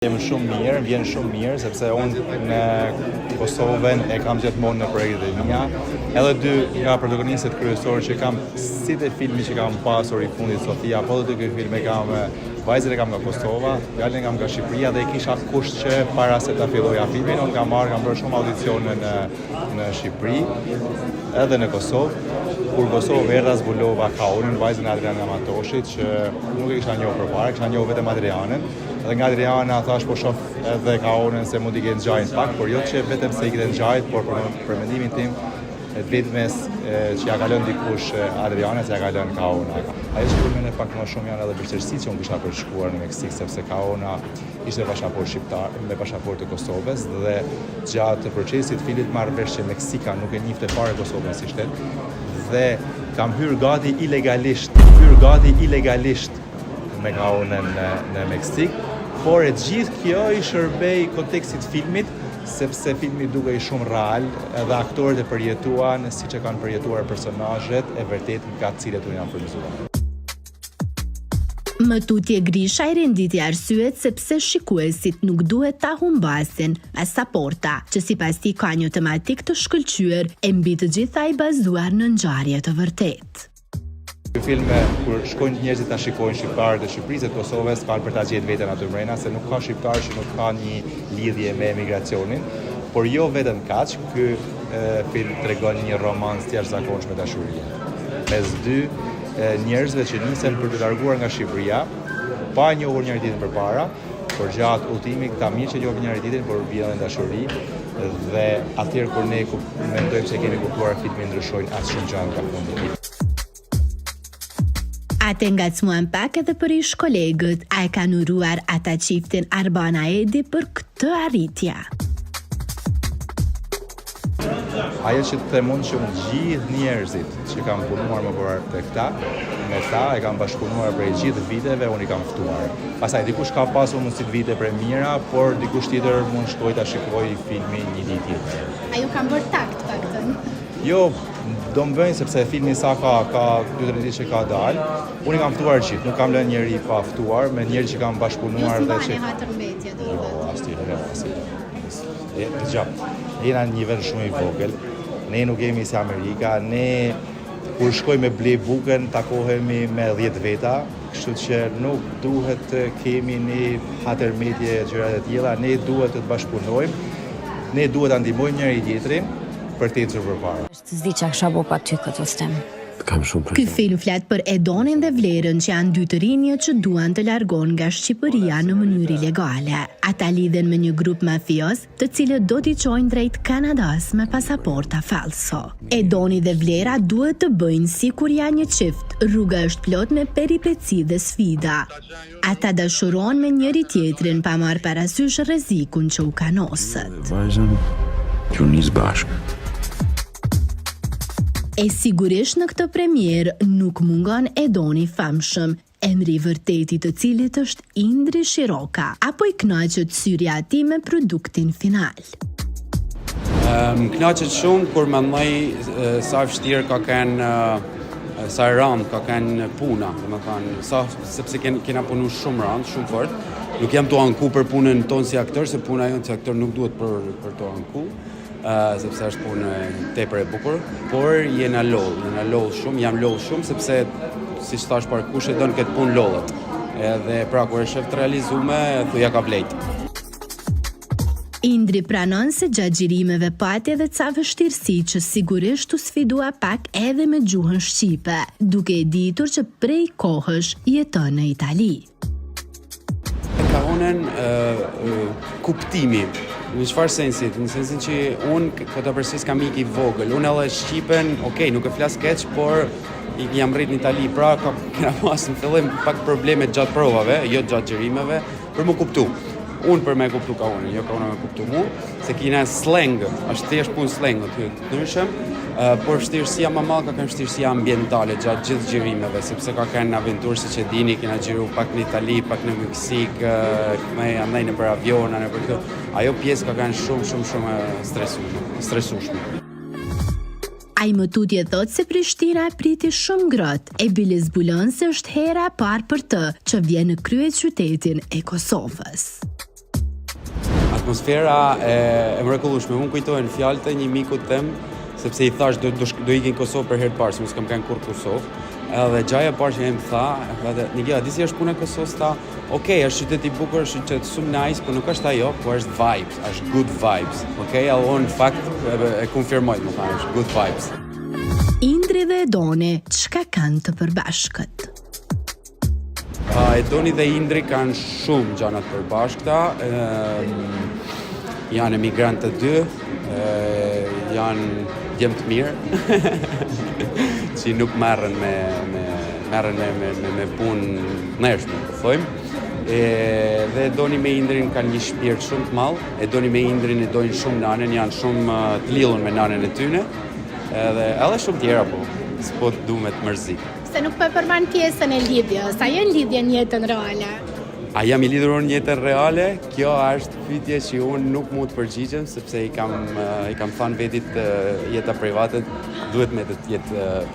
Vjen shumë mirë, sepse unë në Kosovën e kam gjithmonë në projektet e mia. Edhe dy nga protagonistët kryesorë që kam si te filmi që kam pasur I fundit Sofia, po edhe ky film e kam vajzën e kam nga Kosova, fjalën e kam nga Shqipëria dhe kisha kusht që para se ta filloja filmin, unë kam bërë shumë audicione në Shqipëri, edhe në Kosovë. Kur Kosovë erdha zbulova Kaunën, vajzën e Adriana Matoshit, që nuk e kisha njohur përpara, kisha njohur vetëm Adrianën. Dhe nga Adriana thash po shoh edhe Kaunën se mund t'i ketë ngjajt pak, por jo që vetëm se I ketë ngjajt, por për mendimin tim vetëm që ja ka lënë dikush Adriana, se ja ka lënë Kauna. Ajo që më pak më shumë janë edhe vështirësitë që unë kisha për shkuar në Meksik, sepse Kauna ishte pasaportë shqiptar me pasaportë të Kosovës dhe gjatë procesit fillit marrë vesh që Meksika nuk e njihte fare Kosovën si shtet dhe kam hyrë gati ilegalisht me Kaunën në Meksik, por e gjithë kjo I shërbej kontekstit filmit, sepse filmi dukej shumë real, edhe aktorët e përjetuan siç e kanë përjetuar personazhet e vërtet nga të cilët u janë frymëzuar. Më tutje Grisha I renditi arsyet sepse shikuesit nuk duhet ta humbasin pasaporta, që sipas tij ka një tematik të shkëlqyer e mbi të gjitha I bazuar në ngjarje të vërtetë. Ky film kur shkojnë njerëzit ta shikojnë shqiptarët e Shqipërisë dhe Kosovës, kanë për ta gjetë veten aty mbrenda, se nuk ka shqiptar që nuk ka një lidhje me emigracionin, por jo vetëm kaq, ky film tregon një romans të jashtëzakonshëm dashurie mes dy njerëzve që nisen për të larguar nga Shqipëria, pa njohur njëri tjetrin përpara, por gjatë udhimit këta mirë që njohin njëri tjetrin, por vjen dashuri dhe atëherë kur ne mendojmë se kemi kuptuar filmin ndryshojnë as shumë gjëra nga fundi. Ate ngacmuan pak edhe për ish kolegët, a e kanë uruar ata çiftin Arbana Edi për këtë arritje. Ajo që të themon që gjithë njerëzit që kanë punuar më parë te këta, me ta e kanë bashkëpunuar prej gjithë viteve, unë I kam ftuar. Pastaj dikush ka pasur mundësi të vite premiera, por dikush tjetër mund shkoj ta shikoj filmin një ditë tjetër. A ju kanë bërë takt paktën? Jo, do më bëjnë sepse filmi sa ka 2-3 ditë që ka dalë. Unë I kam ftuar gjithë, nuk kam lënë njeri pa ftuar, me njerëz që kanë bashkëpunuar dhe që hatërmbetje do të thotë. Jena një vend shumë I vogël. Ne nuk jemi si Amerika, ne kur shkojmë me ble bukën takohemi me 10 veta, kështu që nuk duhet të kemi një hatërmbetje gjëra të tilla, ne duhet të bashkëpunojmë, ne duhet ta ndihmojmë njëri tjetrin për të ecur përpara. S'di çka kisha bëu pa ty këtë sistem. Ky film flet për Edonin dhe Vlerën, që janë dy të rinje që duan të largohen nga Shqipëria në mënyrë ilegale. Ata lidhen me një grup mafios, të cilët do t'i çojnë drejt Kanadas me pasaporta falso. Edoni dhe Vlera duhet të bëjnë sikur janë një çift. Rruga është plot me peripeci dhe sfida. Ata dashurohen me njëri tjetrin pa marrë parasysh rrezikun që u kanosët. Vajzën, ju nis bashkë. E sigurisht në këtë premierë nuk mungon Edoni famshëm, emri I vërtetit të cilit është Indri Shiroka, apo I kënaqet syria e tij me produktin final. Më kënaqet shumë kur mendoj sa vështirë ka kanë sa rand ka kanë puna, domethënë sepse kena punu shumë rand, shumë fort. Nuk jam tu anku për punën tonë si aktor, se puna jonë si aktor nuk duhet për tu anku. Sepse është punë tepër e bukur, por jam lodh shumë sepse siç thash para kush e don këtë punë lodhet. Edhe pra kur e shef të realizuar, thuja ka vlejt. Indri pranon se gjatë xhirimeve pati edhe ca vështirësi që sigurisht u sfidua pak edhe me gjuhën shqipe, duke e ditur që prej kohësh jeton në Itali. Ka unen kuptimi. Në çfarë sensi? Në sensin që unë këtë përses kam ik I vogël. Unë edhe shqipen, nuk e flas keq, por jam rrit në Itali, pra kena pas në fillim pak probleme gjatë provave, jo gjatë xhirimeve, për më kuptu. Unë për me kuptu ka unë, jo ka unë me kuptu mu, se kina slang, është thjesht punë slang të ndryshëm, por vështirësia më madhe ka kanë vështirësia ambientale gjatë gjithë xhirimeve, sepse ka kanë aventurë siç e dini, kena xhiru pak në Itali, pak në Meksik, andaj në për aviona, në për këto. Ajo pjesë ka kanë shumë stresueshme. Ai më tutje thot se Prishtina priti shumë ngrohtë e bile zbulon se është hera e parë për të që vjen në kryeqytetin e Kosovës. atmosfera e mrekullueshme. Unë kujtohen fjalët e një mikut tem, sepse i thash do ikin Kosovë për herë të parë, se unë s'kam kanë kur Kosovë. Edhe gjaja e parë që më tha, Nigella, di si është puna e Kosovës? Tha, okej, është qytet i bukur, është qytet shumë nice, por nuk është ajo, por është vibes, është good vibes. Okej, unë në fakt e konfirmoj, më thanë, është good vibes. Indri dhe Edoni, çka kanë të përbashkët? Edoni dhe Indri kanë shumë gjana të përbashkëta, janë emigrantë të dy, janë djemë të mirë, që nuk merren me punë nërshme, po thojmë. Dhe Edoni me Indrin kanë një shpirt shumë të madh. Edoni me Indrin e dojnë shumë nanen, janë shumë të lidhur me nanen e tyne, edhe shumë tjera, po s'po du me të mërzi. Se nuk po e përmban pjesën e lidhjes, a janë lidhje në jetën reale? A jam i lidhur në jetën reale? Kjo është pyetje që unë nuk mund të përgjigjem, sepse i kam thënë vetit jeta private duhet me të jetë